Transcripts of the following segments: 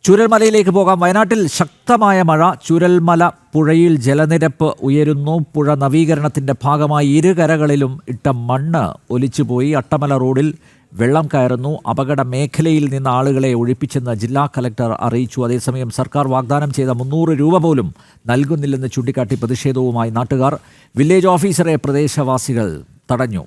ചൂരൽമലയിലേക്ക് പോകാം. വയനാട്ടിൽ ശക്തമായ മഴ. ചൂരൽമല പുഴയിൽ ജലനിരപ്പ് ഉയരുന്നു. പുഴ നവീകരണത്തിന്റെ ഭാഗമായി ഇരുകരകളിലും ഇട്ട മണ്ണ് ഒലിച്ചുപോയി. അട്ടമല റോഡിൽ വെള്ളം കയറുന്നു. അപകട മേഖലയിൽ നിന്ന് ആളുകളെ ഒഴിപ്പിച്ചെന്ന് ജില്ലാ കലക്ടർ അറിയിച്ചു. അതേസമയം സർക്കാർ വാഗ്ദാനം ചെയ്ത 300 രൂപ പോലും നൽകുന്നില്ലെന്ന് ചൂണ്ടിക്കാട്ടി പ്രതിഷേധവുമായി നാട്ടുകാർ. വില്ലേജ് ഓഫീസറെ പ്രദേശവാസികൾ തടഞ്ഞു.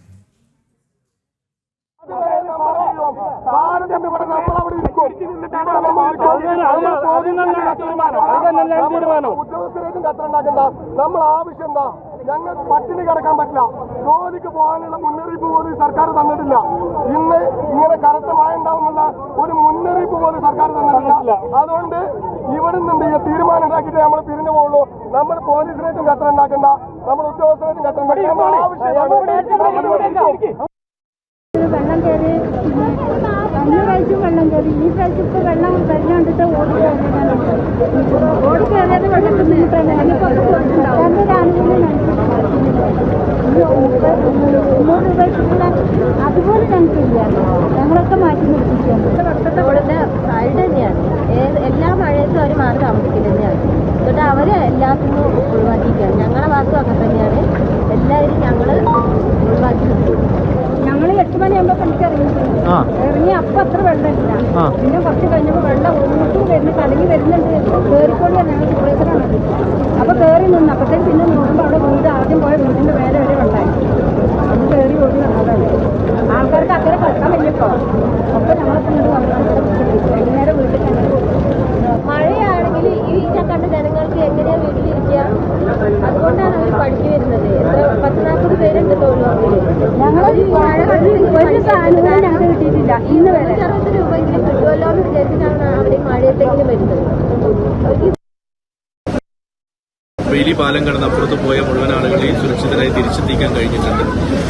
നമ്മൾ ആവശ്യം എന്താ? ഞങ്ങൾക്ക് പട്ടിണി കിടക്കാൻ പറ്റില്ല. ജോലിക്ക് പോകാനുള്ള മുന്നറിയിപ്പ് പോലും സർക്കാർ തന്നിട്ടില്ല. ഇന്ന് ഇങ്ങനെ കനത്ത മഴ ഉണ്ടാവുന്നുള്ള ഒരു മുന്നറിയിപ്പ് പോലും സർക്കാർ തന്നിട്ടില്ല. അതുകൊണ്ട് ഇവിടെ നിന്ന് തീരുമാനം ഉണ്ടാക്കിയിട്ട് നമ്മൾ പിരിഞ്ഞു പോകുള്ളൂ. നമ്മൾ പോലീസിനേറ്റും കത്തറ ഉണ്ടാക്കണ്ട, നമ്മൾ ഉദ്യോഗസ്ഥരേറ്റും കത്തറ ഉണ്ടാക്കേണ്ട ആവശ്യമാണ്. വെള്ളം കയറി കഴിഞ്ഞ പ്രാവശ്യം വെള്ളം കയറി, ഈ പ്രാവശ്യം ഇപ്പോൾ വെള്ളം വരുന്നുണ്ടിട്ട് ഓടി കയറിയത് വെള്ളം ബുദ്ധിമുട്ടാണ്. ഞങ്ങൾക്കൊക്കെ പോയിട്ടുണ്ടാവും. ഒരു ആനുകൂല്യം 300 രൂപയ്ക്കുള്ള അതുപോലെ ഞങ്ങൾക്കില്ല. ഞങ്ങളൊക്കെ മാറ്റി നിർത്തിക്കുകയാണ്. വർഷത്തെ റോഡിന്റെ സൈഡ് തന്നെയാണ്. എല്ലാ മഴയത്തും അവർ മാറി താമസിക്കുന്നത് തന്നെയാണ്. എന്നിട്ട് അവരെ എല്ലാത്തിനും ഒഴിവാക്കിയിരിക്കുകയാണ്. ഞങ്ങളുടെ ഭാഗത്തും അങ്ങനെ തന്നെയാണ്. എല്ലാവരും ഞങ്ങൾ ഒഴിവാക്കി നിർത്തി. ഞങ്ങൾ 8 മണിയാകുമ്പോൾ പണിക്ക് ഇറങ്ങി അപ്പം അത്ര വെള്ളമില്ല. പിന്നെ കുറച്ച് കഴിഞ്ഞപ്പോൾ വെള്ളം ഒന്നിട്ടും വരുന്ന കലങ്ങി വരുന്നുണ്ട്. കയറിക്കോളിയാണ് ഞങ്ങൾ സൂപ്പർവൈസറാണ്. അപ്പോൾ കയറി നിന്ന് അപ്പോഴത്തേക്ക് പിന്നെ നോക്കുമ്പോൾ അവിടെ വീട് ആദ്യം പോയ വീടിൻ്റെ മേലെ വരെ വെള്ളമായി. അത് കയറി ഓടി വന്നതാണ്. ആൾക്കാർക്ക് അക്കരെ കളിക്കാൻ പറ്റിയപ്പോൾ അപ്പോൾ ഞങ്ങളൊക്കെ ഇങ്ങോട്ട് വന്നിട്ട് വൈകുന്നേരം വീട്ടിൽ തന്നെ മഴയാണെങ്കിൽ ഈ കണ്ട ജനങ്ങൾക്ക് എങ്ങനെയാ വീട്ടിലിരിക്കുക? അതുകൊണ്ടാണ് അവർ പഠിച്ചു വരുന്നത്. 10-40 പേരുണ്ട് തൊഴിലുറപ്പിൽ. ഞങ്ങൾ മഴ ഒരു സാധനവും ഞങ്ങൾക്ക് കിട്ടിയിട്ടില്ല. ഇന്ന് വരെ 60 രൂപയെങ്കിലും കിട്ടുമല്ലോ എന്ന് വിചാരിച്ചിട്ടാണ് അവർ മഴയത്തെങ്കിലും വരുന്നത്. ബെയിലി പാലം കടന്ന് അപ്പുറത്ത് പോയ മുഴുവൻ ആളുകളെയും സുരക്ഷിതരായി തിരിച്ചെത്തിക്കാൻ കഴിഞ്ഞിട്ടുണ്ട്.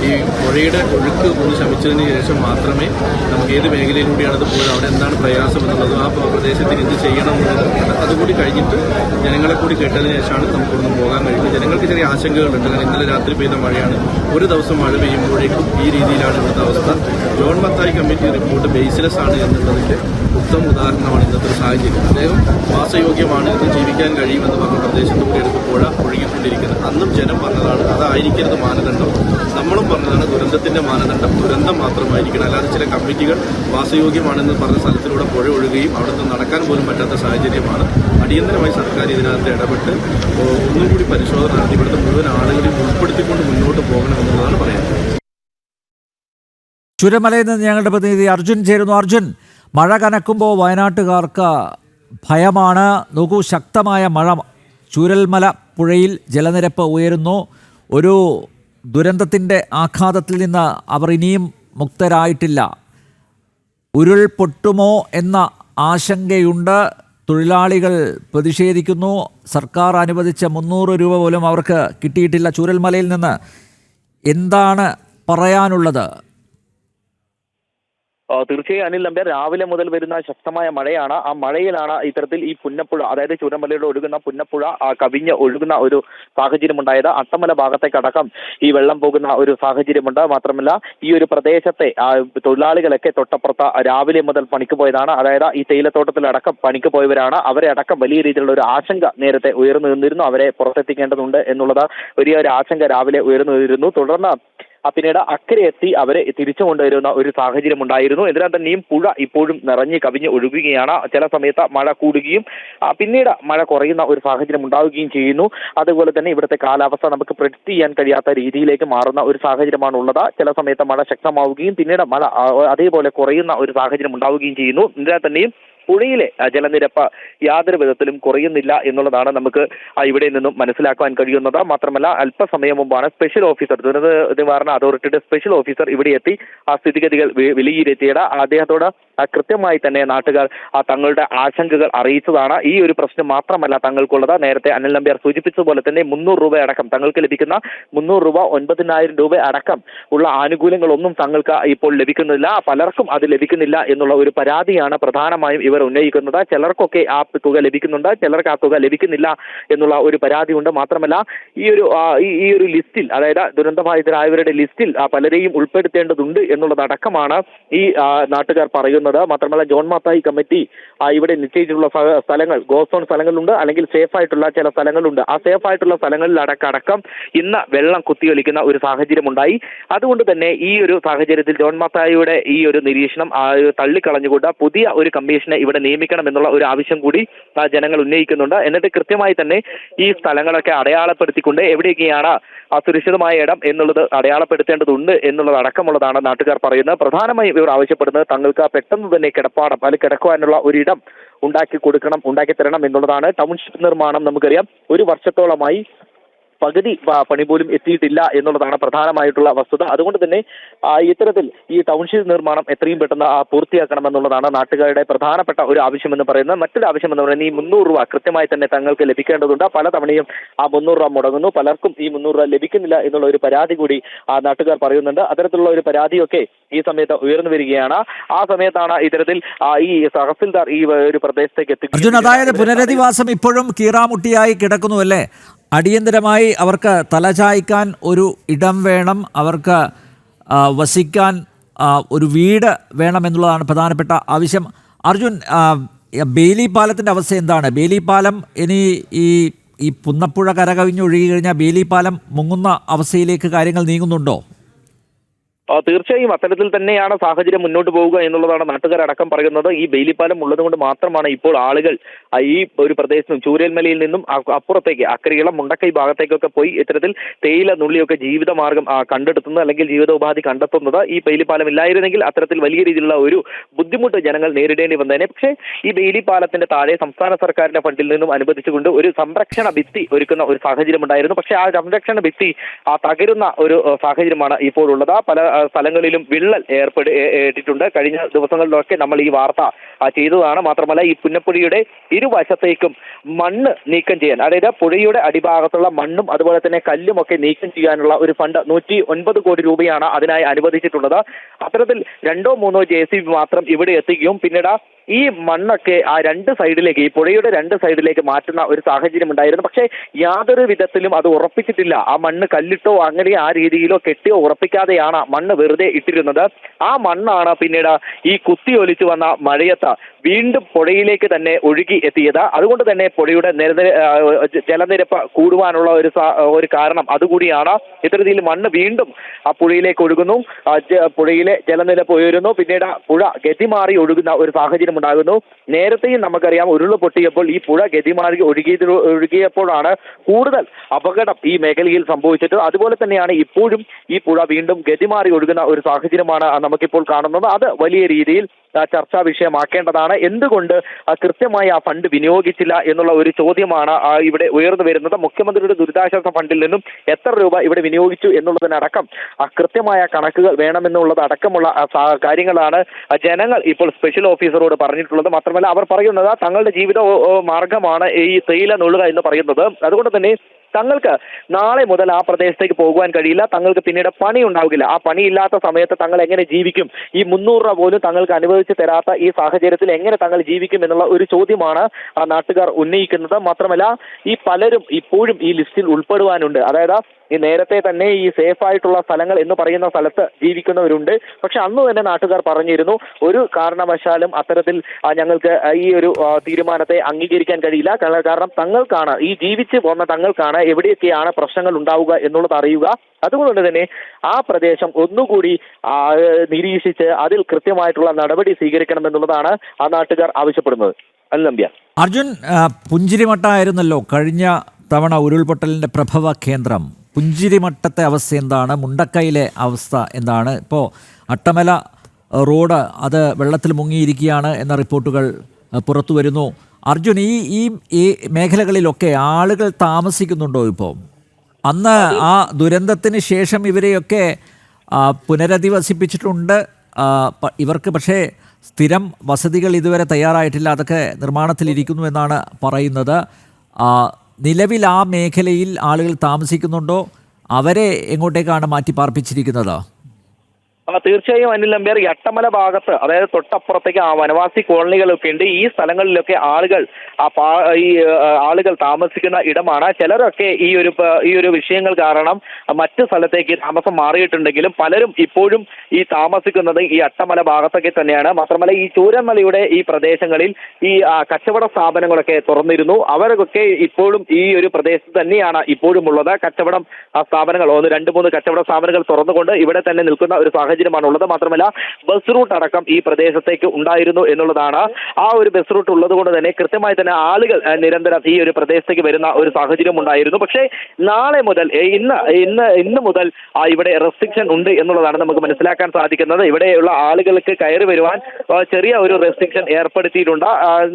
ഈ പുഴയുടെ ഒഴുക്ക് ഒന്ന് ശമിച്ചതിന് ശേഷം മാത്രമേ നമുക്ക് ഏത് മേഖലയിലൂടെയാണ് അത് പോയത്, അവിടെ എന്താണ് പ്രയാസം എന്നുള്ളതും ആ പ്രദേശത്തിന് എന്ത് ചെയ്യണം എന്നുള്ളത് അതുകൂടി കഴിഞ്ഞിട്ട് ജനങ്ങളെ കൂടി കേട്ടതിന് ശേഷമാണ് നമുക്കൊന്ന് പോകാൻ കഴിയുന്നത്. ജനങ്ങൾക്ക് ചെറിയ ആശങ്കകളുണ്ട്. കാരണം ഇന്നലെ രാത്രി പെയ്ത മഴയാണ്. ഒരു ദിവസം മഴ പെയ്യുമ്പോഴേക്കും ഈ രീതിയിലാണ് ഇവിടുത്തെ അവസ്ഥ. John Mathai committee report baseless ആണ് എന്നുള്ളതിന്റെ ഉത്തമ ഉദാഹരണമാണ് ഇന്നത്തെ ഒരു സാഹചര്യം. അദ്ദേഹം വാസയോഗ്യമാണ്, ഇത് ജീവിക്കാൻ കഴിയുമെന്ന് പറഞ്ഞ പ്രദേശത്തുകൂടി എടുത്ത് പുഴ ഒഴുകിക്കൊണ്ടിരിക്കുന്നത്. അന്നും ജനം പറഞ്ഞതാണ് അതായിരിക്കരുത് മാനദണ്ഡം. നമ്മളും പറഞ്ഞതാണ് ദുരന്തത്തിന്റെ മാനദണ്ഡം ദുരന്തം മാത്രമായിരിക്കണം. അല്ലാതെ ചില കമ്മിറ്റികൾ വാസയോഗ്യമാണെന്ന് പറഞ്ഞ സ്ഥലത്തിലൂടെ പുഴ ഒഴുകുകയും അവിടുത്തെ നടക്കാൻ പോലും പറ്റാത്ത സാഹചര്യമാണ്. അടിയന്തരമായി സർക്കാർ ഇതിനകത്ത് ഇടപെട്ട് ഒന്നും കൂടി പരിശോധന നടത്തി ഇവിടുത്തെ മുഴുവൻ ആളുകളെയും ഉൾപ്പെടുത്തിക്കൊണ്ട് മുന്നോട്ട് പോകണമെന്നുള്ളതാണ് പറയുന്നത്. ചൂരൽമലയിൽ നിന്ന് ഞങ്ങളുടെ പ്രതിനിധി അർജുൻ ചേരുന്നു. അർജുൻ, മഴ കനക്കുമ്പോൾ വയനാട്ടുകാർക്ക് ഭയമാണ്. നോക്കൂ, ശക്തമായ മഴ. ചൂരൽമല പുഴയിൽ ജലനിരപ്പ് ഉയരുന്നു. ഒരു ദുരന്തത്തിൻ്റെ ആഘാതത്തിൽ നിന്ന് അവർ ഇനിയും മുക്തരായിട്ടില്ല. ഉരുൾപൊട്ടുമോ എന്ന ആശങ്കയുണ്ട്. തൊഴിലാളികൾ പ്രതിഷേധിക്കുന്നു. സർക്കാർ അനുവദിച്ച 300 രൂപ പോലും അവർക്ക് കിട്ടിയിട്ടില്ല. ചൂരൽമലയിൽ നിന്ന് എന്താണ് പറയാനുള്ളത്? തീർച്ചയായും അനിൽ നമ്പ്യാർ, രാവിലെ മുതൽ വരുന്ന ശക്തമായ മഴയാണ്. ആ മഴയിലാണ് ഇത്തരത്തിൽ ഈ പുന്നപ്പുഴ, അതായത് ചൂരൽമലയുടെ ഒഴുകുന്ന പുന്നപ്പുഴ കവിഞ്ഞ് ഒഴുകുന്ന ഒരു സാഹചര്യം ഉണ്ടായത്. അട്ടമല ഭാഗത്തേക്കടക്കം ഈ വെള്ളം പോകുന്ന ഒരു സാഹചര്യമുണ്ട്. മാത്രമല്ല ഈ ഒരു പ്രദേശത്തെ തൊഴിലാളികളൊക്കെ തൊട്ടപ്പുറത്ത് രാവിലെ മുതൽ പണിക്ക് പോയതാണ്. അതായത് ഈ തേയിലത്തോട്ടത്തിലടക്കം പണിക്ക് പോയവരാണ്. അവരെ അടക്കം വലിയ രീതിയിലുള്ള ഒരു ആശങ്ക നേരത്തെ ഉയർന്നു നിന്നിരുന്നു. അവരെ പുറത്തെത്തിക്കേണ്ടതുണ്ട് എന്നുള്ളത് വലിയൊരു ആശങ്ക രാവിലെ ഉയർന്നു നിന്നിരുന്നു. തുടർന്ന് പിന്നീട് അക്കരെ എത്തി അവരെ തിരിച്ചു കൊണ്ടുവരുന്ന ഒരു സാഹചര്യം ഉണ്ടായിരുന്നു. എന്നാൽ തന്നെയും പുഴ ഇപ്പോഴും നിറഞ്ഞ് കവിഞ്ഞ് ഒഴുകുകയാണ്. ചില സമയത്ത് മഴ കൂടുകയും പിന്നീട് മഴ കുറയുന്ന ഒരു സാഹചര്യം ഉണ്ടാവുകയും ചെയ്യുന്നു. അതുപോലെ തന്നെ ഇവിടുത്തെ കാലാവസ്ഥ നമുക്ക് പ്രെഡിക്റ്റ് ചെയ്യാൻ കഴിയാത്ത രീതിയിലേക്ക് മാറുന്ന ഒരു സാഹചര്യമാണ് ഉള്ളത്. ചില സമയത്ത് മഴ ശക്തമാവുകയും പിന്നീട് മഴ അതേപോലെ കുറയുന്ന ഒരു സാഹചര്യം ഉണ്ടാവുകയും ചെയ്യുന്നു. എന്നാൽ തന്നെയും പുഴയിലെ ജലനിരപ്പ് യാതൊരു വിധത്തിലും കുറയുന്നില്ല എന്നുള്ളതാണ് നമുക്ക് ഇവിടെ നിന്നും മനസ്സിലാക്കാൻ കഴിയുന്നത്. മാത്രമല്ല അല്പസമയം മുമ്പാണ് സ്പെഷ്യൽ ഓഫീസർ, ദുരന്ത നിവാരണ അതോറിറ്റിയുടെ സ്പെഷ്യൽ ഓഫീസർ ഇവിടെ എത്തി ആ സ്ഥിതിഗതികൾ വിലയിരുത്തിയത്. അദ്ദേഹത്തോട് കൃത്യമായി തന്നെ നാട്ടുകാർ തങ്ങളുടെ ആശങ്കകൾ അറിയിച്ചതാണ്. ഈ ഒരു പ്രശ്നം മാത്രമല്ല തങ്ങൾക്കുള്ളത്. നേരത്തെ അനിൽ നമ്പ്യാർ സൂചിപ്പിച്ചതുപോലെ തന്നെ 300 രൂപ അടക്കം തങ്ങൾക്ക് ലഭിക്കുന്ന 300 രൂപ 9,000 രൂപ അടക്കം ഉള്ള ആനുകൂല്യങ്ങളൊന്നും തങ്ങൾക്ക് ഇപ്പോൾ ലഭിക്കുന്നില്ല. പലർക്കും അത് ലഭിക്കുന്നില്ല എന്നുള്ള ഒരു പരാതിയാണ് പ്രധാനമായും ഇവർ ഉന്നയിക്കുന്നത്. ചിലർക്കൊക്കെ ആ തുക ലഭിക്കുന്നുണ്ട്, ചിലർക്ക് ആ തുക ലഭിക്കുന്നില്ല എന്നുള്ള ഒരു പരാതിയുണ്ട്. മാത്രമല്ല ഈ ഒരു ലിസ്റ്റിൽ, അതായത് ദുരന്തബാധിതരായവരുടെ ലിസ്റ്റിൽ പലരെയും ഉൾപ്പെടുത്തേണ്ടതുണ്ട് എന്നുള്ളതടക്കമാണ് ഈ നാട്ടുകാർ പറയുന്നത്. പറയുന്നത്. മാത്രമല്ല ജോൺ മാത്തായി കമ്മിറ്റി ഇവിടെ നിശ്ചയിച്ചിട്ടുള്ള സ്ഥലങ്ങൾ ഗോസോൺ സ്ഥലങ്ങളുണ്ട്, അല്ലെങ്കിൽ സേഫ് ആയിട്ടുള്ള ചില സ്ഥലങ്ങളുണ്ട്. ആ സേഫ് ആയിട്ടുള്ള സ്ഥലങ്ങളിൽ അടക്കം ഇന്ന് വെള്ളം കുത്തിയൊലിക്കുന്ന ഒരു സാഹചര്യം ഉണ്ടായി. അതുകൊണ്ട് തന്നെ ഈ ഒരു സാഹചര്യത്തിൽ ജോൺ മാത്തായിയുടെ ഈ ഒരു നിരീക്ഷണം തള്ളിക്കളഞ്ഞുകൊണ്ട് പുതിയ ഒരു കമ്മീഷനെ ഇവിടെ നിയമിക്കണം എന്നുള്ള ഒരു ആവശ്യം കൂടി ജനങ്ങൾ ഉന്നയിക്കുന്നുണ്ട്. എന്നിട്ട് കൃത്യമായി തന്നെ ഈ സ്ഥലങ്ങളൊക്കെ അടയാളപ്പെടുത്തിക്കൊണ്ട് എവിടെയൊക്കെയാണ് സുരക്ഷിതമായ ഇടം എന്നുള്ളത് അടയാളപ്പെടുത്തേണ്ടതുണ്ട് എന്നുള്ളത് അടക്കമുള്ളതാണ് നാട്ടുകാർ പറയുന്നത്. പ്രധാനമായും ഇവർ ആവശ്യപ്പെടുന്നത് തങ്ങൾക്ക് പെട്ടെന്ന് തന്നെ കിടപ്പാടം അല്ലെങ്കിൽ കിടക്കുവാനുള്ള ഒരിടം ഉണ്ടാക്കി തരണം എന്നുള്ളതാണ്. ടൗൺഷിപ്പ് നിർമ്മാണം നമുക്കറിയാം 1 വർഷത്തോളമായി പകുതി പണി പോലും എത്തിയിട്ടില്ല എന്നുള്ളതാണ് പ്രധാനമായിട്ടുള്ള വസ്തുത. അതുകൊണ്ട് തന്നെ ഇത്തരത്തിൽ ഈ ടൗൺഷിപ്പ് നിർമ്മാണം എത്രയും പെട്ടെന്ന് പൂർത്തിയാക്കണമെന്നുള്ളതാണ് നാട്ടുകാരുടെ പ്രധാനപ്പെട്ട ഒരു ആവശ്യമെന്ന് പറയുന്നത്. മറ്റൊരു ആവശ്യമെന്ന് പറയുന്നത് ഈ 300 രൂപ കൃത്യമായി തന്നെ തങ്ങൾക്ക് ലഭിക്കേണ്ടതുണ്ട്. പല തവണയും ആ 300 രൂപ മുടങ്ങുന്നു, പലർക്കും ഈ 300 രൂപ ലഭിക്കുന്നില്ല എന്നുള്ള ഒരു പരാതി കൂടി നാട്ടുകാർ പറയുന്നുണ്ട്. അത്തരത്തിലുള്ള ഒരു പരാതിയൊക്കെ ഈ സമയത്ത് ഉയർന്നു വരികയാണ്. ആ സമയത്താണ് ഇത്തരത്തിൽ ഈ തഹസിൽദാർ ഈ ഒരു പ്രദേശത്തേക്ക് അർജുൻ, അതായത് പുനരധിവാസം ഇപ്പോഴും കീറാമുട്ടിയായി കിടക്കുന്നു അല്ലേ? അടിയന്തരമായി അവർക്ക് തലചായ്ക്കാൻ ഒരു ഇടം വേണം, അവർക്ക് വസിക്കാൻ ഒരു വീട് വേണമെന്നുള്ളതാണ് പ്രധാനപ്പെട്ട ആവശ്യം. അർജുൻ, ബേലി പാലത്തിൻ്റെ അവസ്ഥ എന്താണ്? ബേലി പാലം ഇനി ഈ പുന്നപ്പുഴ കരകവിഞ്ഞൊഴുകി കഴിഞ്ഞാൽ ബേലി പാലം മുങ്ങുന്ന അവസ്ഥയിലേക്ക് കാര്യങ്ങൾ നീങ്ങുന്നുണ്ടോ? തീർച്ചയായും അത്തരത്തിൽ തന്നെയാണ് സാഹചര്യം മുന്നോട്ട് പോവുക എന്നുള്ളതാണ് നാട്ടുകാരടക്കം പറയുന്നത്. ഈ ബെയിലിപ്പാലം ഉള്ളതുകൊണ്ട് മാത്രമാണ് ഇപ്പോൾ ആളുകൾ ഈ ഒരു പ്രദേശത്തും ചൂരൽമലയിൽ നിന്നും അപ്പുറത്തേക്ക് അക്കരയിളം മുണ്ടക്കൈ ഭാഗത്തേക്കൊക്കെ പോയി ഇത്തരത്തിൽ തേയില നുള്ളിയൊക്കെ ജീവിതമാർഗം കണ്ടെടുത്തുന്നത് അല്ലെങ്കിൽ ജീവിതോപാധി കണ്ടെത്തുന്നത്. ഈ ബെയിലിപ്പാലം ഇല്ലായിരുന്നെങ്കിൽ അത്തരത്തിൽ വലിയ രീതിയിലുള്ള ഒരു ബുദ്ധിമുട്ട് ജനങ്ങൾ നേരിടേണ്ടി വന്നേനെ. പക്ഷേ ഈ ബെയിലിപ്പാലത്തിന്റെ താഴെ സംസ്ഥാന സർക്കാരിന്റെ ഫണ്ടിൽ നിന്നും അനുവദിച്ചുകൊണ്ട് ഒരു സംരക്ഷണ ഭിത്തി ഒരുക്കുന്ന ഒരു സാഹചര്യം ഉണ്ടായിരുന്നു. പക്ഷേ ആ സംരക്ഷണ ഭിത്തി തകരുന്ന ഒരു സാഹചര്യമാണ് ഇപ്പോൾ ഉള്ളത്. പല സ്ഥലങ്ങളിലും വിള്ളൽ ഏറ്റിട്ടുണ്ട്. കഴിഞ്ഞ ദിവസങ്ങളിലൊക്കെ നമ്മൾ ഈ വാർത്ത ചെയ്തതാണ്. മാത്രമല്ല ഈ പുന്നപ്പുഴയുടെ ഇരുവശത്തേക്കും മണ്ണ് നീക്കം ചെയ്യാൻ, അതായത് പുഴയുടെ അടിഭാഗത്തുള്ള മണ്ണും അതുപോലെ തന്നെ കല്ലും ഒക്കെ നീക്കം ചെയ്യാനുള്ള ഒരു ഫണ്ട് 109 കോടി രൂപയാണ് അതിനായി അനുവദിച്ചിട്ടുള്ളത്. അത്തരത്തിൽ 2-3 JCB മാത്രം ഇവിടെ എത്തിക്കുകയും പിന്നീട് ഈ മണ്ണൊക്കെ ആ 2 സൈഡിലേക്ക്, ഈ പുഴയുടെ 2 സൈഡിലേക്ക് മാറ്റുന്ന ഒരു സാഹചര്യം ഉണ്ടായിരുന്നു. പക്ഷേ യാതൊരു വിധത്തിലും അത് ഉറപ്പിച്ചിട്ടില്ല. ആ മണ്ണ് കല്ലിട്ടോ അങ്ങനെ ആ രീതിയിലോ കെട്ടിയോ ഉറപ്പിക്കാതെയാണ് മണ്ണ് വെറുതെ ഇട്ടിരുന്നത്. ആ മണ്ണാണ് പിന്നീട് ഈ കുത്തിയൊലിച്ചു വന്ന മഴയത്ത് വീണ്ടും പുഴയിലേക്ക് തന്നെ ഒഴുകി എത്തിയത്. അതുകൊണ്ട് തന്നെ പുഴയുടെ ജലനിരപ്പ് കൂടുവാനുള്ള ഒരു കാരണം അതുകൂടിയാണ്. ഇത്തരത്തിൽ മണ്ണ് വീണ്ടും ആ പുഴയിലേക്ക് ഒഴുകുന്നു, പുഴയിലെ ജലനിരപ്പ് ഉയരുന്നു, പിന്നീട് പുഴ ഗതിമാറി ഒഴുകുന്ന ഒരു സാഹചര്യം ഉണ്ടാകുന്നു. നേരത്തെയും നമുക്കറിയാം ഉരുള് പൊട്ടിയപ്പോൾ ഈ പുഴ ഗതിമാറി ഒഴുകിയപ്പോഴാണ് കൂടുതൽ അപകടം ഈ മേഖലയിൽ സംഭവിച്ചത്. അതുപോലെ തന്നെയാണ് ഇപ്പോഴും ഈ പുഴ വീണ്ടും ഗതിമാറി ഒഴുകുന്ന ഒരു സാഹചര്യമാണ് നമുക്കിപ്പോൾ കാണുന്നത്. അത് വലിയ രീതിയിൽ ചർച്ചാ വിഷയമാക്കേണ്ടതാണ്. എന്തുകൊണ്ട് കൃത്യമായി ആ ഫണ്ട് വിനിയോഗിച്ചില്ല എന്നുള്ള ഒരു ചോദ്യമാണ് ഇവിടെ ഉയർന്നു വരുന്നത്. മുഖ്യമന്ത്രിയുടെ ദുരിതാശ്വാസ ഫണ്ടിൽ നിന്നും എത്ര രൂപ ഇവിടെ വിനിയോഗിച്ചു എന്നുള്ളതിനടക്കം കൃത്യമായ കണക്കുകൾ വേണമെന്നുള്ളത് അടക്കമുള്ള കാര്യങ്ങളാണ് ജനങ്ങൾ ഇപ്പോൾ സ്പെഷ്യൽ ഓഫീസറോട് പറഞ്ഞിട്ടുള്ളത്. മാത്രമല്ല അവർ പറയുന്നത് തങ്ങളുടെ ജീവിത മാർഗമാണ് ഈ തേയില നുള്ളുക എന്ന് പറയുന്നത്. അതുകൊണ്ട് തന്നെ തങ്ങൾക്ക് നാളെ മുതൽ ആ പ്രദേശത്തേക്ക് പോകുവാൻ കഴിയില്ല, തങ്ങൾക്ക് പിന്നീട് പണി ഉണ്ടാവില്ല. ആ പണിയില്ലാത്ത സമയത്ത് തങ്ങൾ എങ്ങനെ ജീവിക്കും? ഈ 300 രൂപ പോലും തങ്ങൾക്ക് അനുവദിച്ചു തരാത്ത ഈ സാഹചര്യത്തിൽ എങ്ങനെ തങ്ങൾ ജീവിക്കും എന്നുള്ള ഒരു ചോദ്യമാണ് ആ നാട്ടുകാർ ഉന്നയിക്കുന്നത്. മാത്രമല്ല ഈ പലരും ഇപ്പോഴും ഈ ലിസ്റ്റിൽ ഉൾപ്പെടുവാനുണ്ട്. അതായത് ഈ നേരത്തെ തന്നെ ഈ സേഫ് ആയിട്ടുള്ള സ്ഥലങ്ങൾ എന്ന് പറയുന്ന സ്ഥലത്ത് ജീവിക്കുന്നവരുണ്ട്. പക്ഷെ അന്ന് തന്നെ നാട്ടുകാർ പറഞ്ഞിരുന്നു ഒരു കാരണവശാലും അത്തരത്തിൽ ഞങ്ങൾക്ക് ഈ ഒരു തീരുമാനത്തെ അംഗീകരിക്കാൻ കഴിയില്ല. കാരണം തങ്ങൾക്കാണ് ഈ ജീവിച്ചു പോന്ന തങ്ങൾക്കാണ് എവിടെയൊക്കെയാണ് പ്രശ്നങ്ങൾ ഉണ്ടാവുക എന്നുള്ളത് അറിയുക. അതുകൊണ്ട് തന്നെ ആ പ്രദേശം ഒന്നുകൂടി നിരീക്ഷിച്ച് അതിൽ കൃത്യമായിട്ടുള്ള നടപടി സ്വീകരിക്കണമെന്നുള്ളതാണ് ആ നാട്ടുകാർ ആവശ്യപ്പെടുന്നത്. അല്ലമ്പ്യ അർജുൻ, പുഞ്ചിരിമട്ട ആയിരുന്നല്ലോ കഴിഞ്ഞ തവണ ഉരുൾപൊട്ടലിൻ്റെ പ്രഭവ കേന്ദ്രം. പുഞ്ചിരിമട്ടത്തെ അവസ്ഥ എന്താണ്? മുണ്ടക്കൈയിലെ അവസ്ഥ എന്താണ്? ഇപ്പോൾ അട്ടമല റോഡ് അത് വെള്ളത്തിൽ മുങ്ങിയിരിക്കുകയാണ് എന്ന റിപ്പോർട്ടുകൾ പുറത്തു വരുന്നു. അർജുൻ, ഈ മേഖലകളിലൊക്കെ ആളുകൾ താമസിക്കുന്നുണ്ടോ ഇപ്പോൾ? അന്ന് ആ ദുരന്തത്തിന് ശേഷം ഇവരെയൊക്കെ പുനരധിവസിപ്പിച്ചിട്ടുണ്ട്. ഇവർക്ക് പക്ഷേ സ്ഥിരം വസതികൾ ഇതുവരെ തയ്യാറായിട്ടില്ല, അതൊക്കെ നിർമ്മാണത്തിലിരിക്കുന്നു എന്നാണ് പറയുന്നത്. നിലവിൽ ആ മേഖലയിൽ ആളുകൾ താമസിക്കുന്നുണ്ടോ? അവരെ എങ്ങോട്ടേക്കാണ് മാറ്റി പാർപ്പിച്ചിരിക്കുന്നത്? തീർച്ചയായും അനിൽ നമ്പ്യാർ, ഈ അട്ടമല ഭാഗത്ത് അതായത് തൊട്ടപ്പുറത്തേക്ക് ആ വനവാസി കോളനികളൊക്കെ ഉണ്ട്. ഈ സ്ഥലങ്ങളിലൊക്കെ ആളുകൾ താമസിക്കുന്ന ഇടമാണ്. ചിലരൊക്കെ ഈ ഒരു വിഷയങ്ങൾ കാരണം മറ്റു സ്ഥലത്തേക്ക് താമസം മാറിയിട്ടുണ്ടെങ്കിലും പലരും ഇപ്പോഴും ഈ താമസിക്കുന്നത് ഈ അട്ടമല ഭാഗത്തൊക്കെ തന്നെയാണ്. മാത്രമല്ല ഈ ചൂരന്മലയുടെ ഈ പ്രദേശങ്ങളിൽ ഈ കച്ചവട സ്ഥാപനങ്ങളൊക്കെ തുറന്നിരുന്നു. അവരൊക്കെ ഇപ്പോഴും ഈ ഒരു പ്രദേശത്ത് തന്നെയാണ് ഇപ്പോഴും ഉള്ളത്. കച്ചവടം സ്ഥാപനങ്ങൾ 1-2-3 കച്ചവട സ്ഥാപനങ്ങൾ തുറന്നുകൊണ്ട് ഇവിടെ തന്നെ നിൽക്കുന്ന ഒരു സാഹചര്യമാണ് ഉള്ളത്. മാത്രമല്ല ബസ് റൂട്ട് അടക്കം ഈ പ്രദേശത്തേക്ക് ഉണ്ടായിരുന്നു എന്നുള്ളതാണ്. ആ ഒരു ബസ് റൂട്ട് ഉള്ളത് കൊണ്ട് തന്നെ കൃത്യമായി തന്നെ ആളുകൾ നിരന്തരം ഈ ഒരു പ്രദേശത്തേക്ക് വരുന്ന ഒരു സാഹചര്യം ഉണ്ടായിരുന്നു. പക്ഷേ നാളെ മുതൽ ഇന്ന് മുതൽ ഇവിടെ റെസ്ട്രിക്ഷൻ ഉണ്ട് എന്നുള്ളതാണ് നമുക്ക് മനസ്സിലാക്കാൻ സാധിക്കുന്നത്. ഇവിടെയുള്ള ആളുകൾക്ക് കയറി വരുവാൻ ചെറിയ ഒരു റെസ്ട്രിക്ഷൻ ഏർപ്പെടുത്തിയിട്ടുണ്ട്.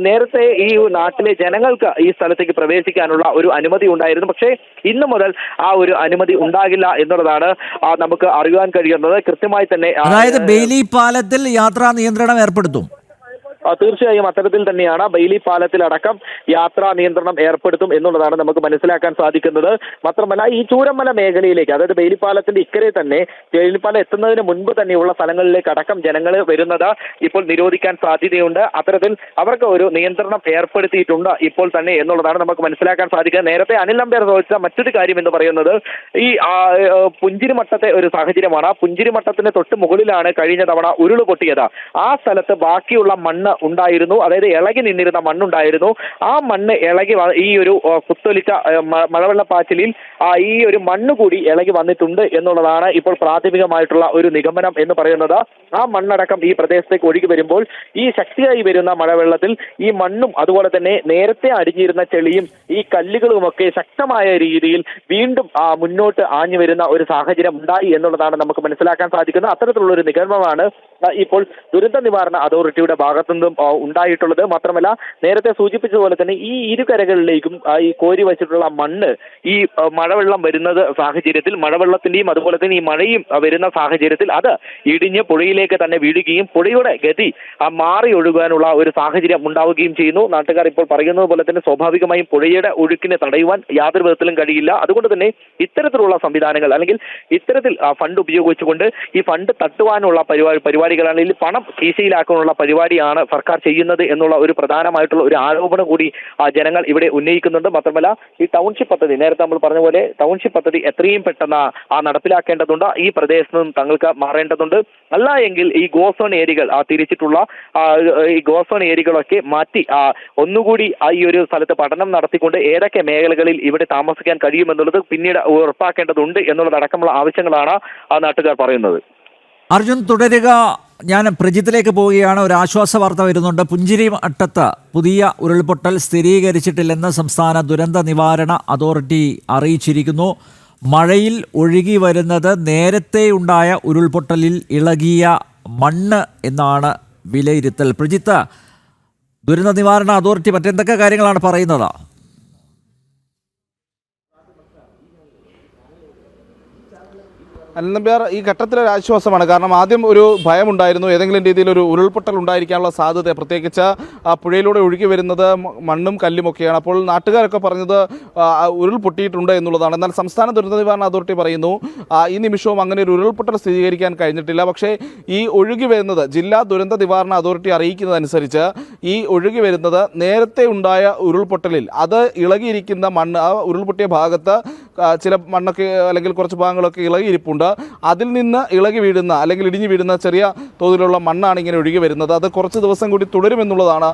നേരത്തെ ഈ നാട്ടിലെ ജനങ്ങൾക്ക് ഈ സ്ഥലത്തേക്ക് പ്രവേശിക്കാനുള്ള ഒരു അനുമതി ഉണ്ടായിരുന്നു. പക്ഷേ ഇന്ന് മുതൽ ആ ഒരു അനുമതി ഉണ്ടാകില്ല എന്നുള്ളതാണ് നമുക്ക് അറിയാൻ കഴിയുന്നത്. കൃത്യമായി തന്നെ അതായത് ബെയിലി പാലത്തിൽ യാത്രാ നിയന്ത്രണം ഏർപ്പെടുത്തും. തീർച്ചയായും അത്തരത്തിൽ തന്നെയാണ്. ബെയിലി പാലത്തിലടക്കം യാത്രാ നിയന്ത്രണം ഏർപ്പെടുത്തും എന്നുള്ളതാണ് നമുക്ക് മനസ്സിലാക്കാൻ സാധിക്കുന്നത്. മാത്രമല്ല ഈ ചൂരന്മല മേഖലയിലേക്ക്, അതായത് ബെയിലി പാലത്തിന്റെ ഇക്കരെ തന്നെ ബെയിലിപ്പാലം എത്തുന്നതിന് മുൻപ് തന്നെയുള്ള സ്ഥലങ്ങളിലേക്ക് അടക്കം ജനങ്ങൾ വരുന്നത് ഇപ്പോൾ നിരോധിക്കാൻ സാധ്യതയുണ്ട്. അത്തരത്തിൽ അവർക്ക് ഒരു നിയന്ത്രണം ഏർപ്പെടുത്തിയിട്ടുണ്ട് ഇപ്പോൾ തന്നെ എന്നുള്ളതാണ് നമുക്ക് മനസ്സിലാക്കാൻ സാധിക്കുക. നേരത്തെ അനിൽ നമ്പ്യാർ ചോദിച്ച മറ്റൊരു കാര്യം എന്ന് പറയുന്നത് ഈ പുഞ്ചിരിമട്ടത്തെ ഒരു സാഹചര്യമാണ്. പുഞ്ചിരിമട്ടത്തിന് തൊട്ട് മുകളിലാണ് കഴിഞ്ഞ തവണ ഉരുള് പൊട്ടിയത്. ആ സ്ഥലത്ത് ബാക്കിയുള്ള മണ്ണ് ഉണ്ടായിരുന്നു, അതായത് ഇളകി നിന്നിരുന്ന മണ്ണുണ്ടായിരുന്നു. ആ മണ്ണ് ഇളകി ഈ ഒരു കുത്തൊലിച്ച മഴവെള്ളപ്പാച്ചിലിൽ ഈ ഒരു മണ്ണ് കൂടി ഇളകി വന്നിട്ടുണ്ട് എന്നുള്ളതാണ് ഇപ്പോൾ പ്രാഥമികമായിട്ടുള്ള ഒരു നിഗമനം എന്ന് പറയുന്നത്. ആ മണ്ണടക്കം ഈ പ്രദേശത്തേക്ക് ഒഴുകി വരുമ്പോൾ ഈ ശക്തിയായി വരുന്ന മഴവെള്ളത്തിൽ ഈ മണ്ണും അതുപോലെ തന്നെ നേരത്തെ അടിഞ്ഞിരുന്ന ചെളിയും ഈ കല്ലുകളുമൊക്കെ ശക്തമായ രീതിയിൽ വീണ്ടും മുന്നോട്ട് ആഞ്ഞു വരുന്ന ഒരു സാഹചര്യം ഉണ്ടായി എന്നുള്ളതാണ് നമുക്ക് മനസ്സിലാക്കാൻ സാധിക്കുന്നത്. അത്തരത്തിലുള്ള ഒരു നിഗമനമാണ് ഇപ്പോൾ ദുരന്ത നിവാരണ അതോറിറ്റിയുടെ ഭാഗത്തുനിന്നും ഉണ്ടായിട്ടുള്ളത്. മാത്രമല്ല നേരത്തെ സൂചിപ്പിച്ചതുപോലെ തന്നെ ഈ ഇരുകരകളിലേക്കും ഈ കോരി വച്ചിട്ടുള്ള മണ്ണ് ഈ മഴവെള്ളം വരുന്നത് സാഹചര്യത്തിൽ, മഴവെള്ളത്തിന്റെയും അതുപോലെ തന്നെ ഈ മഴയും വരുന്ന സാഹചര്യത്തിൽ അത് ഇടിഞ്ഞ് പുഴയിലേക്ക് തന്നെ വീഴുകയും പുഴയുടെ ഗതി മാറി ഒഴുകാനുള്ള ഒരു സാഹചര്യം ഉണ്ടാവുകയും ചെയ്യുന്നു. നാട്ടുകാർ ഇപ്പോൾ പറയുന്നത് പോലെ തന്നെ സ്വാഭാവികമായും പുഴയുടെ ഒഴുക്കിനെ തടയുവാൻ യാതൊരു വിധത്തിലും കഴിയില്ല. അതുകൊണ്ട് തന്നെ ഇത്തരത്തിലുള്ള സംവിധാനങ്ങൾ അല്ലെങ്കിൽ ഇത്തരത്തിൽ ഫണ്ട് ഉപയോഗിച്ചുകൊണ്ട് ഈ ഫണ്ട് തട്ടുവാനുള്ള പരിപാടികളാണെങ്കിൽ പണം കീശയിലാക്കാനുള്ള പരിപാടിയാണ് സർക്കാർ ചെയ്യുന്നത് എന്നുള്ള ഒരു പ്രധാനമായിട്ടുള്ള ഒരു ആരോപണം കൂടി ജനങ്ങൾ ഇവിടെ ഉന്നയിക്കുന്നുണ്ട്. മാത്രമല്ല ഈ ടൗൺഷിപ്പ് പദ്ധതി, നേരത്തെ നമ്മൾ പറഞ്ഞ പോലെ ടൗൺഷിപ്പ് പദ്ധതി എത്രയും പെട്ടെന്ന് നടപ്പിലാക്കേണ്ടതുണ്ട്. ഈ പ്രദേശത്ത് നിന്നും തങ്ങൾക്ക് മാറേണ്ടതുണ്ട്. അല്ല എങ്കിൽ ഈ ഗോസോൺ ഏരിയകൾ തിരിച്ചിട്ടുള്ള ഈ ഗോസോൺ ഏരിയകളൊക്കെ മാറ്റി ഒന്നുകൂടി ഈ ഒരു സ്ഥലത്ത് പഠനം നടത്തിക്കൊണ്ട് ഏതൊക്കെ മേഖലകളിൽ ഇവിടെ താമസിക്കാൻ കഴിയുമെന്നുള്ളത് പിന്നീട് ഉറപ്പാക്കേണ്ടതുണ്ട് എന്നുള്ളതടക്കമുള്ള ആവശ്യങ്ങളാണ് നാട്ടുകാർ പറയുന്നത്. അർജുൻ തുടരുക. ഞാൻ പ്രജിത്തിലേക്ക് പോവുകയാണ്. ഒരു ആശ്വാസ വാർത്ത വരുന്നുണ്ട്. പുഞ്ചിരിമട്ടത്ത് പുതിയ ഉരുൾപൊട്ടൽ സ്ഥിരീകരിച്ചിട്ടില്ലെന്ന് സംസ്ഥാന ദുരന്ത നിവാരണ അതോറിറ്റി അറിയിച്ചിരിക്കുന്നു. മഴയിൽ ഒഴുകി വരുന്നത് നേരത്തെ ഉണ്ടായ ഉരുൾപൊട്ടലിൽ ഇളകിയ മണ്ണ് എന്നാണ് വിലയിരുത്തൽ. പ്രജിത്ത്, ദുരന്ത നിവാരണ അതോറിറ്റി മറ്റെന്തൊക്കെ കാര്യങ്ങളാണ് പറയുന്നത്? അനിൽ നമ്പ്യാർ, ഈ ഘട്ടത്തിലൊരു ആശ്വാസമാണ്. കാരണം ആദ്യം ഒരു ഭയമുണ്ടായിരുന്നു, ഏതെങ്കിലും രീതിയിൽ ഒരു ഉരുൾപൊട്ടൽ ഉണ്ടായിരിക്കാനുള്ള സാധ്യത, പ്രത്യേകിച്ച് പുഴയിലൂടെ ഒഴുകി വരുന്നത് മണ്ണും കല്ലുമൊക്കെയാണ്. അപ്പോൾ നാട്ടുകാരൊക്കെ പറഞ്ഞത് ഉരുൾപൊട്ടിയിട്ടുണ്ട് എന്നുള്ളതാണ്. എന്നാൽ സംസ്ഥാന ദുരന്ത നിവാരണ അതോറിറ്റി പറയുന്നു ഈ നിമിഷവും അങ്ങനെ ഒരു ഉരുൾപൊട്ടൽ സ്ഥിരീകരിക്കാൻ കഴിഞ്ഞിട്ടില്ല. പക്ഷേ ഈ ഒഴുകി വരുന്നത് ജില്ലാ ദുരന്ത നിവാരണ അതോറിറ്റി അറിയിക്കുന്നതനുസരിച്ച് ഈ ഒഴുകി വരുന്നത് നേരത്തെ ഉണ്ടായ ഉരുൾപൊട്ടലിൽ അത് ഇളകിയിരിക്കുന്ന മണ്ണ്, ആ ഉരുൾപൊട്ടിയ ഭാഗത്ത് ചില മണ്ണൊക്കെ അല്ലെങ്കിൽ കുറച്ച് ഭാഗങ്ങളൊക്കെ ഇളകിയിരിപ്പുണ്ട്. അതിൽ നിന്ന് ഇളകി വീഴുന്ന അല്ലെങ്കിൽ ഇടിഞ്ഞു വീഴുന്ന ചെറിയ തോതിലുള്ള മണ്ണാണ് ഇങ്ങനെ ഒഴുകി വരുന്നത്. അത് കുറച്ച് ദിവസം കൂടി തുടരുമെന്നുള്ളതാണ്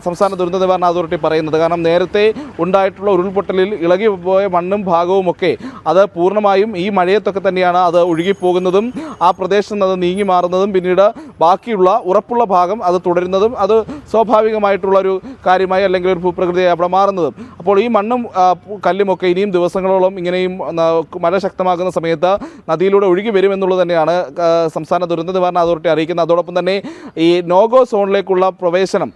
സംസ്ഥാന ദുരന്ത നിവാരണ അതോറിറ്റി പറയുന്നത്. കാരണം നേരത്തെ ഉണ്ടായിട്ടുള്ള ഉരുൾപൊട്ടലിൽ ഇളകി പോയ മണ്ണും ഭാഗവുമൊക്കെ അത് പൂർണ്ണമായും ഈ മഴയത്തൊക്കെ തന്നെയാണ് അത് ഒഴുകിപ്പോകുന്നതും ആ പ്രദേശത്ത് നിന്ന് അത് നീങ്ങി മാറുന്നതും പിന്നീട് ബാക്കിയുള്ള ഉറപ്പുള്ള ഭാഗം അത് തുടരുന്നതും അത് സ്വാഭാവികമായിട്ടുള്ള ഒരു കാര്യമായി അല്ലെങ്കിൽ ഒരു ഭൂപ്രകൃതിയായി അവിടെ മാറുന്നതും. അപ്പോൾ ഈ മണ്ണും കല്ലുമൊക്കെ ഇനിയും ദിവസങ്ങളോളം ഇങ്ങനെയും മഴ ശക്തമാകുന്ന സമയത്ത് നദിയിലൂടെ ഒഴുകി വരുമെന്നുള്ളത് തന്നെയാണ് സംസ്ഥാന ദുരന്ത നിവാരണ അതോറിറ്റി അറിയിക്കുന്നത്. അതോടൊപ്പം തന്നെ ഈ നോഗോ സോണിലേക്കുള്ള പ്രവേശനം,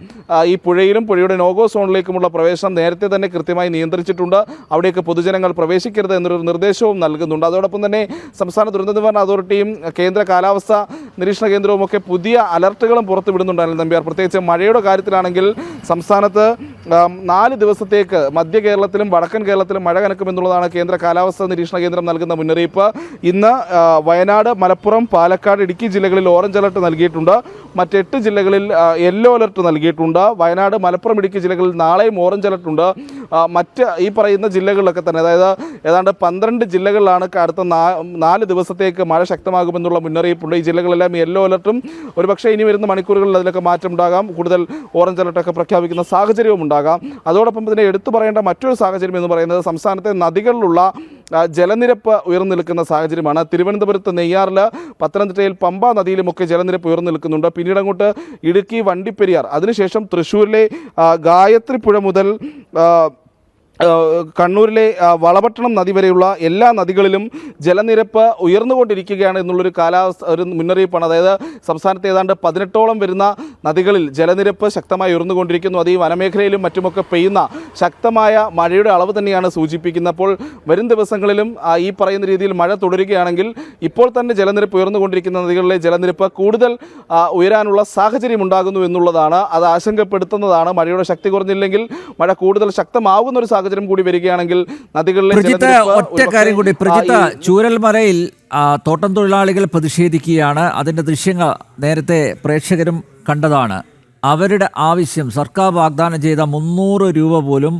ഈ പുഴയിലും പുഴയുടെ നോഗോ സോണിലേക്കുമുള്ള പ്രവേശനം നേരത്തെ തന്നെ കൃത്യമായി നിയന്ത്രിച്ചിട്ടുണ്ട്. അവിടേക്ക് പൊതുജനങ്ങൾ പ്രവേശിക്കരുത് എന്നൊരു നിർദ്ദേശവും നൽകുന്നുണ്ട്. അതോടൊപ്പം തന്നെ സംസ്ഥാന ദുരന്ത നിവാരണ അതോറിറ്റിയും കേന്ദ്ര കാലാവസ്ഥാ നിരീക്ഷണ കേന്ദ്രവും ഒക്കെ പുതിയ അലർട്ടുകളും പുറത്തുവിടുന്നുണ്ട്. അനിൽ നമ്പ്യാർ, പ്രത്യേകിച്ച് മഴയുടെ കാര്യത്തിലാണെങ്കിൽ സംസ്ഥാനത്ത് 4 ദിവസത്തേക്ക് മധ്യ കേരളത്തിലും വടക്കൻ കേരളത്തിലും മഴ കനക്കുമെന്നുള്ളതാണ് കേന്ദ്ര കാലാവസ്ഥാ നിരീക്ഷണ കേന്ദ്രം നൽകുന്ന മുന്നറിയിപ്പ്. ഇന്ന് വയനാട്, മലപ്പുറം, പാലക്കാട്, ഇടുക്കി ജില്ലകളിൽ ഓറഞ്ച് അലർട്ട് നൽകിയിട്ടുണ്ട്. മറ്റ് 8 ജില്ലകളിൽ യെല്ലോ അലർട്ട് നൽകിയിട്ടുണ്ട്. വയനാട്, മലപ്പുറം, ഇടുക്കി ജില്ലകളിൽ നാളെയും ഓറഞ്ച് അലർട്ട് ഉണ്ട്. മറ്റ് ഈ പറയുന്ന ജില്ലകളിലൊക്കെ തന്നെ, അതായത് ഏതാണ്ട് 12 ജില്ലകളിലാണ് അടുത്ത 4 ദിവസത്തേക്ക് മഴ ശക്തമാകുമെന്നുള്ള മുന്നറിയിപ്പുണ്ട്. ഈ ജില്ലകളെല്ലാം യെല്ലോ അലർട്ടും ഒരുപക്ഷെ ഇനി വരുന്ന മണിക്കൂറുകളിൽ അതിലൊക്കെ മാറ്റം ഉണ്ടാകാം. കൂടുതൽ ഓറഞ്ച് അലർട്ടൊക്കെ പ്രഖ്യാപിക്കുന്ന സാഹചര്യവും ഉണ്ടാകാം. അതോടൊപ്പം തന്നെ എടുത്തു പറയേണ്ട മറ്റൊരു സാഹചര്യം എന്ന് പറയുന്നത് സംസ്ഥാനത്തെ നദികളിലുള്ള ജലനിരപ്പ് ഉയർന്നു നിൽക്കുന്ന സാഹചര്യമാണ്. തിരുവനന്തപുരത്ത് നെയ്യാറിൽ, പത്തനംതിട്ടയിൽ പമ്പ നദിയിലുമൊക്കെ ജലനിരപ്പ് ഉയർന്നു നിൽക്കുന്നുണ്ട്. പിന്നീട് അങ്ങോട്ട് ഇടുക്കി, വണ്ടിപ്പെരിയാർ, അതിനുശേഷം തൃശ്ശൂരിലെ ഗായത്രി പുഴ മുതൽ കണ്ണൂരിലെ വളപട്ടണം നദി വരെയുള്ള എല്ലാ നദികളിലും ജലനിരപ്പ് ഉയർന്നുകൊണ്ടിരിക്കുകയാണ് എന്നുള്ളൊരു ഒരു മുന്നറിയിപ്പാണ്. അതായത് സംസ്ഥാനത്ത് ഏതാണ്ട് 18ഓളം വരുന്ന നദികളിൽ ജലനിരപ്പ് ശക്തമായി ഉയർന്നുകൊണ്ടിരിക്കുന്നു. അത് ഈ വനമേഖലയിലും മറ്റുമൊക്കെ പെയ്യുന്ന ശക്തമായ മഴയുടെ അളവ് തന്നെയാണ് സൂചിപ്പിക്കുന്നത്. അപ്പോൾ വരും ദിവസങ്ങളിലും ഈ പറയുന്ന രീതിയിൽ മഴ തുടരുകയാണെങ്കിൽ ഇപ്പോൾ തന്നെ ജലനിരപ്പ് ഉയർന്നുകൊണ്ടിരിക്കുന്ന നദികളിലെ ജലനിരപ്പ് കൂടുതൽ ഉയരാനുള്ള സാഹചര്യം ഉണ്ടാകുന്നു എന്നുള്ളതാണ്. അത് ആശങ്കപ്പെടുത്തുന്നതാണ്. മഴയുടെ ശക്തി കുറഞ്ഞില്ലെങ്കിൽ മഴ കൂടുതൽ ശക്തമാകുന്ന ഒരു സാഹചര്യം കൂടി വരികയാണെങ്കിൽ നദികളിലെ ഒറ്റ കാര്യം കൂടി പ്രജിത്ത്, ചൂരൽമലയിൽ തോട്ടം തൊഴിലാളികൾ പ്രതിഷേധിക്കുകയാണ്. അതിൻ്റെ ദൃശ്യങ്ങൾ നേരത്തെ പ്രേക്ഷകരും കണ്ടതാണ്. അവരുടെ ആവശ്യം സർക്കാർ വാഗ്ദാനം ചെയ്ത 300 രൂപ പോലും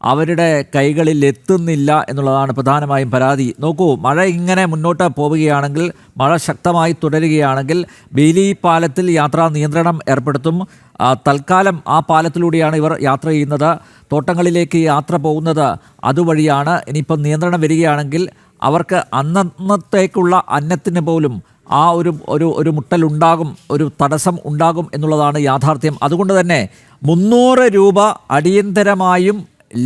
അവരുടെ കൈകളിൽ എത്തുന്നില്ല എന്നുള്ളതാണ് പ്രധാനമായും പരാതി. നോക്കൂ, മഴ ഇങ്ങനെ മുന്നോട്ട് പോവുകയാണെങ്കിൽ, മഴ ശക്തമായി തുടരുകയാണെങ്കിൽ ബെയിലി പാലത്തിൽ യാത്രാ നിയന്ത്രണം ഏർപ്പെടുത്തും. തൽക്കാലം ആ പാലത്തിലൂടെയാണ് ഇവർ യാത്ര ചെയ്യുന്നത്. തോട്ടങ്ങളിലേക്ക് യാത്ര പോകുന്നത് അതുവഴിയാണ്. ഇനിയിപ്പം നിയന്ത്രണം വരികയാണെങ്കിൽ അവർക്ക് അന്നത്തേക്കുള്ള അന്നത്തിന് പോലും ആ ഒരു മുട്ടലുണ്ടാകും, ഒരു തടസ്സം ഉണ്ടാകും എന്നുള്ളതാണ് യാഥാർത്ഥ്യം. അതുകൊണ്ട് തന്നെ 300 രൂപ അടിയന്തരമായും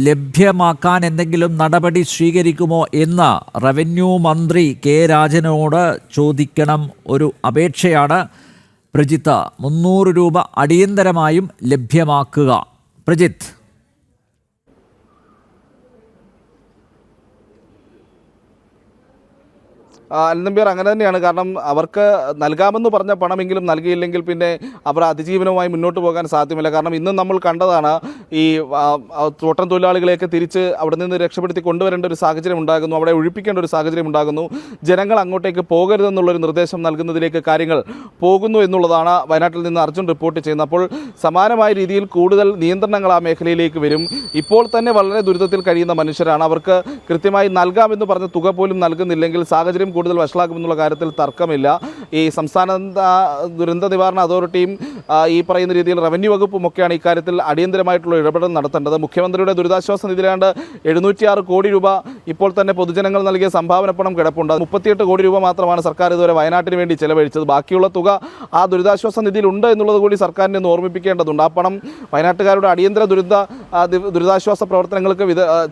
ലഭ്യമാക്കാൻ എന്തെങ്കിലും നടപടി സ്വീകരിക്കുമോ എന്ന് റവന്യൂ മന്ത്രി കെ രാജനോട് ചോദിക്കണം. ഒരു അപേക്ഷയാണ് പ്രജിത്ത്. 300 രൂപ അടിയന്തരമായും ലഭ്യമാക്കുക. പ്രജിത്ത്. അനന്തമ്പിയർ, അങ്ങനെ തന്നെയാണ്. കാരണം അവർക്ക് നൽകാമെന്ന് പറഞ്ഞ പണമെങ്കിലും നൽകിയില്ലെങ്കിൽ പിന്നെ അവർ അതിജീവനവുമായി മുന്നോട്ട് പോകാൻ സാധ്യമല്ല. കാരണം ഇന്നും നമ്മൾ കണ്ടതാണ്, ഈ തോട്ടം തൊഴിലാളികളെയൊക്കെ തിരിച്ച് അവിടെ നിന്ന് രക്ഷപ്പെടുത്തി കൊണ്ടുവരേണ്ട ഒരു സാഹചര്യം ഉണ്ടാകുന്നു, അവിടെ ഒഴിപ്പിക്കേണ്ട ഒരു സാഹചര്യം ഉണ്ടാകുന്നു. ജനങ്ങൾ അങ്ങോട്ടേക്ക് പോകരുതെന്നുള്ളൊരു നിർദ്ദേശം നൽകുന്നതിലേക്ക് കാര്യങ്ങൾ പോകുന്നു എന്നുള്ളതാണ് വയനാട്ടിൽ നിന്ന് അർജുൻ റിപ്പോർട്ട് ചെയ്യുന്നത്. അപ്പോൾ സമാനമായ രീതിയിൽ കൂടുതൽ നിയന്ത്രണങ്ങൾ ആ മേഖലയിലേക്ക് വരും. ഇപ്പോൾ തന്നെ വളരെ ദുരിതത്തിൽ കഴിയുന്ന മനുഷ്യരാണ്. അവർക്ക് കൃത്യമായി നൽകാമെന്ന് പറഞ്ഞ തുക പോലും നൽകുന്നില്ലെങ്കിൽ സാഹചര്യം കൂടുതൽ വഷളാക്കുമെന്നുള്ള കാര്യത്തിൽ തർക്കമില്ല. ഈ സംസ്ഥാന ദുരന്ത നിവാരണ അതോറിറ്റിയും ഈ പറയുന്ന രീതിയിൽ റവന്യൂ വകുപ്പും ഒക്കെയാണ് ഇക്കാര്യത്തിൽ അടിയന്തരമായിട്ടുള്ള ഇടപെടൽ നടത്തേണ്ടത്. മുഖ്യമന്ത്രിയുടെ ദുരിതാശ്വാസ നിധിയിലാണ്ട് 706 കോടി രൂപ ഇപ്പോൾ തന്നെ പൊതുജനങ്ങൾ നൽകിയ സംഭാവന പണം കിടപ്പുണ്ട്. 38 കോടി രൂപ മാത്രമാണ് സർക്കാർ ഇതുവരെ വയനാട്ടിന് വേണ്ടി ചെലവഴിച്ചത്. ബാക്കിയുള്ള തുക ആ ദുരിതാശ്വാസ നിധിയിൽ ഉണ്ട് എന്നുള്ളത് കൂടി സർക്കാരിനെ ഒന്ന് ഓർമ്മിപ്പിക്കേണ്ടതുണ്ട്. ആ പണം വയനാട്ടുകാരുടെ അടിയന്തര ദുരിതാശ്വാസ പ്രവർത്തനങ്ങൾക്ക്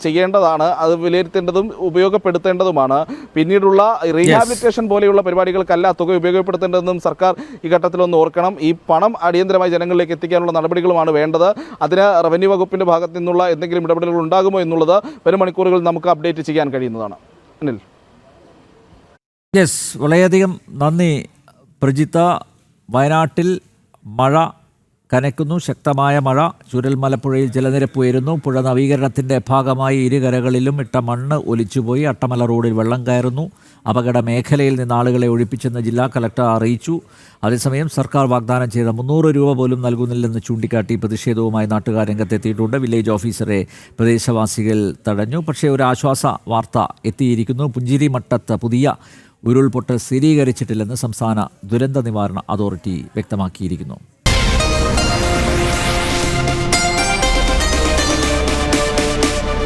ചെയ്യേണ്ടതാണ്. അത് വിലയിരുത്തേണ്ടതും ഉപയോഗപ്പെടുത്തേണ്ടതുമാണ്. പിന്നീടുള്ള റീഹാബിലിറ്റേഷൻ പോലെയുള്ള പരിപാടികൾക്കല്ല തുക ഉപയോഗപ്പെടുത്തേണ്ടതെന്നും സർക്കാർ ഈ ഘട്ടത്തിലൊന്ന് ഓർക്കണം. ഈ പണം അടിയന്തരമായി ജനങ്ങളിലേക്ക് എത്തിക്കാനുള്ള നടപടികളുമാണ് വേണ്ടത്. അതിന് റവന്യൂ വകുപ്പിന്റെ ഭാഗത്തു നിന്നുള്ള എന്തെങ്കിലും ഇടപെടലുകൾ ഉണ്ടാകുമോ എന്നുള്ളത് വരും മണിക്കൂറുകളിൽ നമുക്ക് അപ്ഡേറ്റ് ചെയ്യാൻ കഴിയുന്നതാണ്. അനിൽ. യെസ്, വളരെയധികം നന്ദി പ്രജിത്ത. വയനാട്ടിൽ മഴ കനക്കുന്നു, ശക്തമായ മഴ. ചൂരൽമലപ്പുഴയിൽ ജലനിരപ്പ് ഉയരുന്നു. പുഴ നവീകരണത്തിൻ്റെ ഭാഗമായി ഇരുകരകളിലും ഇട്ട മണ്ണ് ഒലിച്ചുപോയി. അട്ടമല റോഡിൽ വെള്ളം കയറുന്നു. അപകട മേഖലയിൽ നിന്ന് ആളുകളെ ഒഴിപ്പിച്ചെന്ന് ജില്ലാ കലക്ടർ അറിയിച്ചു. അതേസമയം സർക്കാർ വാഗ്ദാനം ചെയ്ത 300 രൂപ പോലും നൽകുന്നില്ലെന്ന് ചൂണ്ടിക്കാട്ടി പ്രതിഷേധവുമായി നാട്ടുകാർ രംഗത്തെത്തിയിട്ടുണ്ട്. വില്ലേജ് ഓഫീസറെ പ്രദേശവാസികൾ തടഞ്ഞു. പക്ഷേ ഒരു ആശ്വാസ വാർത്ത എത്തിയിരിക്കുന്നു. പുഞ്ചിരിമട്ടത്ത് പുതിയ ഉരുൾപൊട്ടൽ സ്ഥിരീകരിച്ചിട്ടില്ലെന്ന് സംസ്ഥാന ദുരന്ത നിവാരണ അതോറിറ്റി വ്യക്തമാക്കിയിരിക്കുന്നു.